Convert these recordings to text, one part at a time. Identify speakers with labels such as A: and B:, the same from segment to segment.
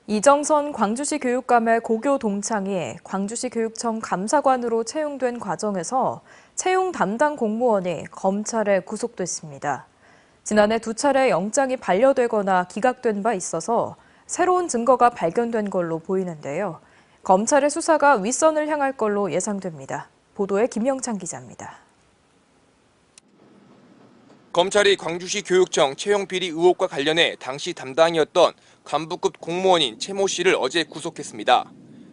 A: 이정선 광주시 교육감의 고교 동창이 광주시 교육청 감사관으로 채용된 과정에서 채용 담당 공무원이 검찰에 구속됐습니다. 지난해 2차례 영장이 반려되거나 기각된 바 있어서 새로운 증거가 발견된 걸로 보이는데요. 검찰의 수사가 윗선을 향할 걸로 예상됩니다. 보도에 김영찬 기자입니다.
B: 검찰이 광주시 교육청 채용 비리 의혹과 관련해 당시 담당이었던 간부급 공무원인 최 모 씨를 어제 구속했습니다.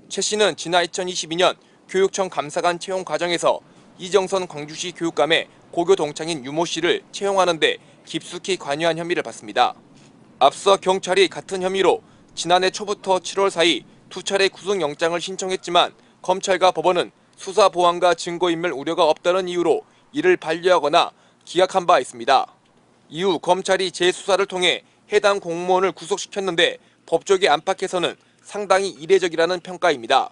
B: 최 씨는 지난 2022년 교육청 감사관 채용 과정에서 이정선 광주시 교육감의 고교 동창인 유 모 씨를 채용하는 데 깊숙이 관여한 혐의를 받습니다. 앞서 경찰이 같은 혐의로 지난해 초부터 7월 사이 2차례 구속영장을 신청했지만 검찰과 법원은 수사 보완과 증거인멸 우려가 없다는 이유로 이를 반려하거나 기각한 바 있습니다. 이후 검찰이 재수사를 통해 해당 공무원을 구속시켰는데 법조계 안팎에서는 상당히 이례적이라는 평가입니다.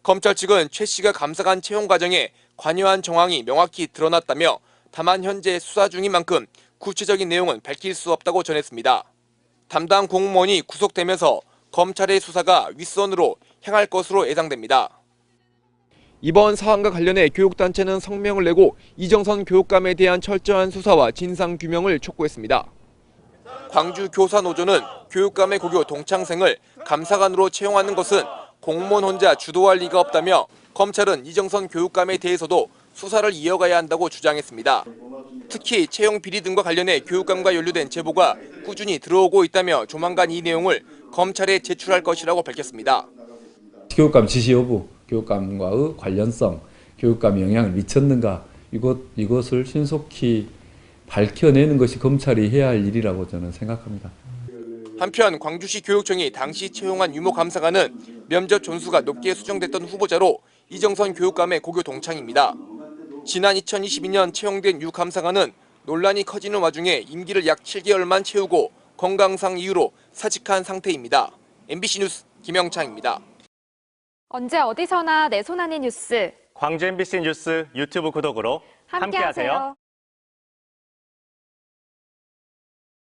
B: 검찰 측은 최 씨가 감사관 채용 과정에 관여한 정황이 명확히 드러났다며 다만 현재 수사 중인 만큼 구체적인 내용은 밝힐 수 없다고 전했습니다. 담당 공무원이 구속되면서 검찰의 수사가 윗선으로 향할 것으로 예상됩니다. 이번 사안과 관련해 교육단체는 성명을 내고 이정선 교육감에 대한 철저한 수사와 진상규명을 촉구했습니다. 광주 교사노조는 교육감의 고교 동창생을 감사관으로 채용하는 것은 공무원 혼자 주도할 리가 없다며 검찰은 이정선 교육감에 대해서도 수사를 이어가야 한다고 주장했습니다. 특히 채용 비리 등과 관련해 교육감과 연루된 제보가 꾸준히 들어오고 있다며 조만간 이 내용을 검찰에 제출할 것이라고 밝혔습니다.
C: 교육감 지시 여부, 교육감과의 관련성, 교육감에 영향을 미쳤는가 이것을 신속히 밝혀내는 것이 검찰이 해야 할 일이라고 저는 생각합니다.
B: 한편 광주시 교육청이 당시 채용한 유모 감사관은 면접 존수가 높게 수정됐던 후보자로 이정선 교육감의 고교 동창입니다. 지난 2022년 채용된 유 감사관은 논란이 커지는 와중에 임기를 약 7개월만 채우고 건강상 이유로 사직한 상태입니다. MBC 뉴스 김영창입니다.
D: 언제 어디서나 내 손 안의 뉴스.
E: 광주 MBC 뉴스 유튜브 구독으로 함께하세요.